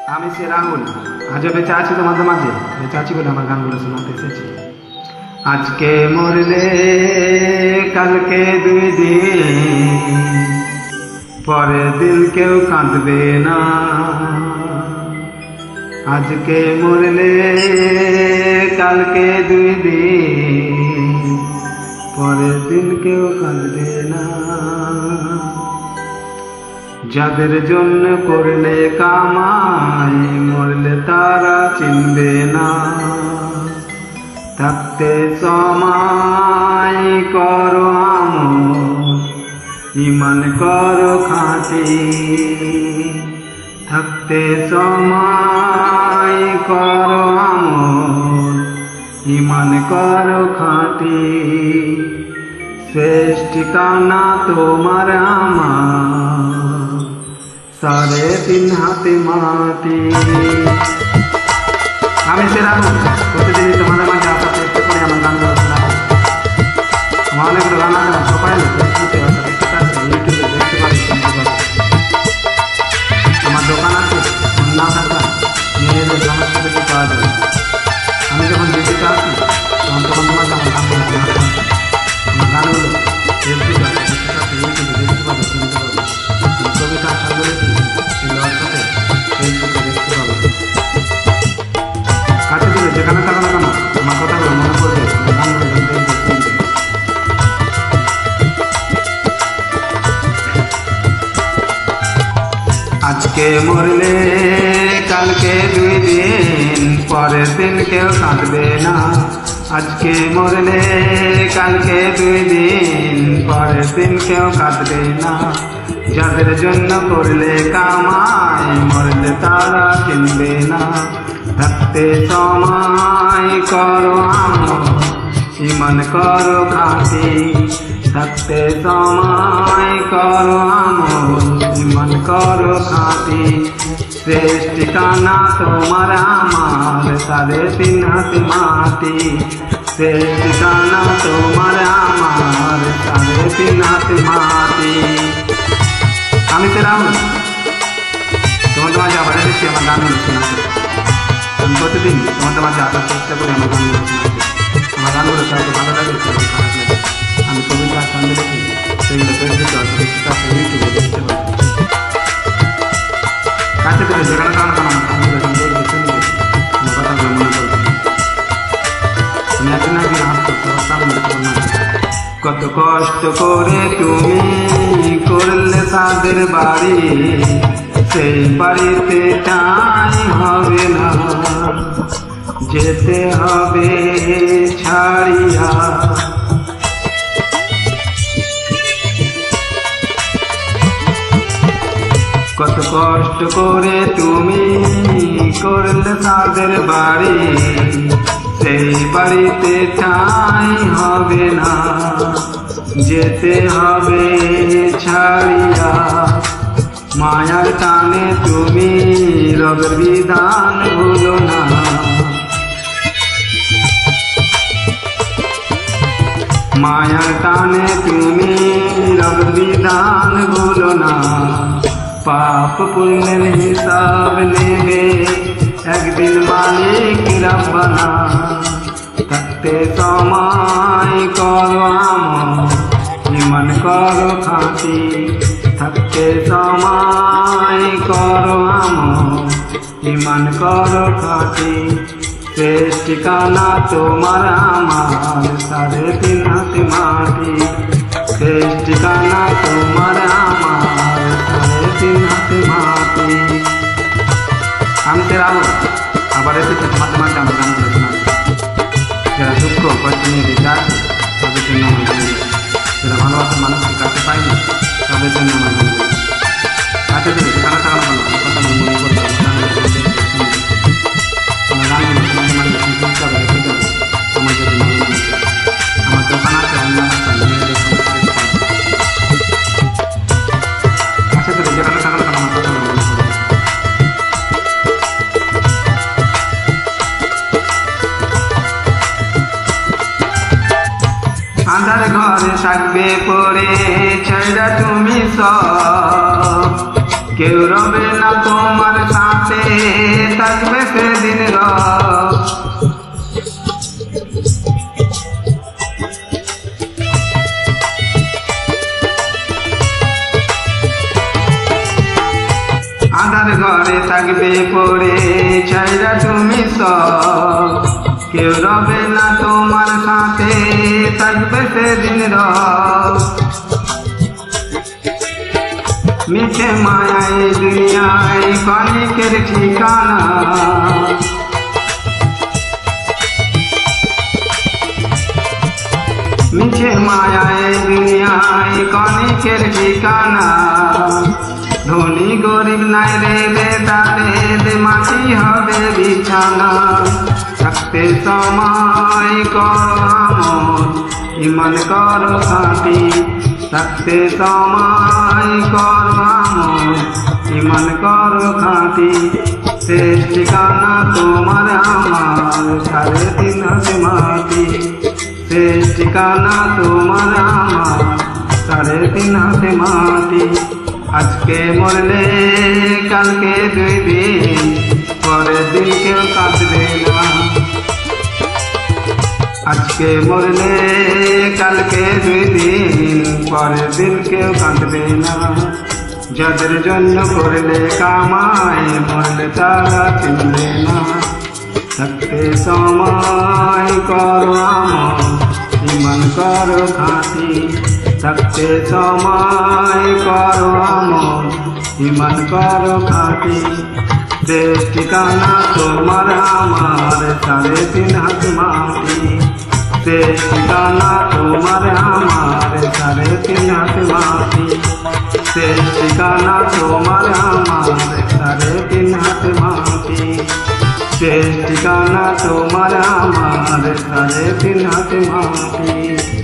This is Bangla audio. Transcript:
আমি সে রাহুল, আজও বেঁচে আছি তোমাদের মাঝে, বেঁচে আছি বলে আমার গানগুলো শোনাতে এসেছি। আজকে মরলে কালকে 2 দিন, পরের দিন কেউ কাঁদবে না। আজকে মরলে কালকে 2 দিন, পরের দিন কেউ কাঁদবে না। যাদের জন্য করলে কামাই, মরলে তারা চিনবে না। থাকতে সময় করো আমল, ঈমান করো খাঁটি। থাকতে সময় করো আমল, ঈমান করো খাঁটি। শেষ ঠিকানা তোমার আমার, 3.5 হাতে মাটি। আমি সে রাহুল, প্রতিদিনই তোমাদের মাঝে আসার চেষ্টা করি আমার গানগুলো শোনাতে। আমার অনেকগুলো গান আছে, সবাই ফেসবুকে ইউটিউবে দেখতে পারি, শুনতে পারি। আমার দোকান আছে, না থাকা মেয়েদের সমস্ত কিছু পাওয়া যায়। আমি যখন ডিউটিতে আসি তখন তোমার আমার গানগুলো শোনাতে আসি। আমার গানগুলো ফেসবুকে ইউটিউবে দেখতে পাবো, শুনতে পাবো। কবিতা সাগরেছি সেগুলোর সাথে ফেসবুকে দেখতে পাবো। কাছে দূরে যেখানে থাকো না কেন আমার কথাগুলো মনে পড়বে, গানগুলো শুনতে শুনতে। আজকে মরলে কালকে 2 দিন, পরের দিন কেউ কাঁদবে না। আজকে মরলে কালকে 2 দিন, পরের দিন কেউ কাঁদবে না। যাদের জন্য করলে কামাই, মরলে তারা চিনবে না। থাকতে সময় করো আমল, ঈমান করো খাঁটি। থাকতে সময় করো আমল, ঈমান করো খাঁটি। শেষ ঠিকানা তোমার আমার, 3.5 হাতে মাটি। শেষ ঠিকানা তোমার আমার, 3.5 হাতে মাটি। আমি সে রাহুল, তোমাদের মাঝে আবার এসেছি আমার গানগুলো শোনাতে। আমি প্রতিদিন তোমাদের মাঝে আসার চেষ্টা করি আমার গানগুলো শোনাতে। আমার গানগুলো কাউকে ভালো লাগে, কাউকে খারাপ লাগে। আমি কবিতা ছন্দ লিখি, সেগুলো ফেসবুকে ইউটিউবে দেখতে পাবো। কাছে থেকে যেখানে কারণ আমার গানগুলো দেখবে, শুনবে, আমার কথাগুলো মনে করবে। তুমি একদিন একদিন আসতো তোমার সামনে। কত কষ্ট করে তুমি করলে তাদের বাড়ি, সেই বাড়িতে ঠাঁই হবে না। যেতে হবে ছাড়িয়া। কত কষ্ট করে তুমি করলে তাদের বাড়ি, সেই বাড়িতে ঠাঁই হবে না। যেতে হবে ছাড়িয়া। মায়ার টানে তুমি রবের বিধান ভুলো না। মায়ার টানে তুমি রবের বিধান ভুলো না। পাপ পুণ্যের হিসাব নেবে একদিন মালিক রব্বানা। থাকতে সময় করো আমল, ঈমান করো খাঁটি। থাকতে সময় করো আমল, ঈমান করো খাঁটি। শেষ ঠিকানা তোমার আমার, 3.5 হাতে মাটি। শেষ ঠিকানা তোমার আমার, 3.5 হাতে মাটি। আমি সে রাহুল, আবার এসেছি তোমাদের মাঝে আমার গানগুলো শোনাতে। যারা দুঃখ কষ্ট নিয়ে বেঁচে আছে তাদের জন্য আমার গানগুলো, যারা ভালোবাসার মানুষকে কাছে পায়নি তাদের জন্য আমার গানগুলো। কাছে থেকে যেখানে থাকা না কেন কথা মনে করতে হবে, গানগুলো শুনতে শুনতে। আমার গানগুলো তোমাদের মাঝে শুনতে হবে, দেখতে যাবে আমার যদি মনে মনে। আমার দোকান আছে, আমি মেয়েদের কাছে থেকে যেখানে থাকা না কেন আমার কথা মনে করতে হবে। আন্ধার ঘরে থাকবে পড়ে ছেড়া তুমি সব, কেউ রবে না তোমার সাথে। আধার ঘরে থাকবে পড়ে ছাইরা তুমি সব, কেউ রবে না তোমার সাথে, থাকবে সেদিন রব। মিছে মায়ায় দুনিয়ায় ক্ষণিকের ঠিকানা, মিছে মায়ায় দুনিয়ায় ক্ষণিকের ঠিকানা। ধনী গরিব নাই রে বেদাতে মাটি হবে বিছানা। থাকতে সময় করো আমল, ইমান করো খাঁটি। থাকতে সময় করো আমল, ইমান করো খাঁটি। শেষ ঠিকানা তোমার আমার, 3.5 হাত মাটি। শেষ ঠিকানা তোমার আমার, 3.5 হাত মাটি। আজকে মরলে কালকে 2 দিন, পরের দিন কেউ কাঁদবে না। আজকে মরলে কালকে 2 দিন, পরের দিন কেউ কাঁদবে না। যাদের জন্য করলে কামাই, মরলে তারা চিনবে না। থাকতে সময় করো আমল, ইমান করো খাঁটি। থাকতে সময় করো আমল, ইমান করো খাঁটি। শেষ ঠিকানা তোমার আমার, 3.5 হাত মাটি। শেষ ঠিকানা তোমার আমার, 3.5 হাত মাটি। শেষ ঠিকানা তোমার আমার, 3.5 হাত মাটি। শেষ ঠিকানা তোমার আমার, 3.5 হাত মাটি।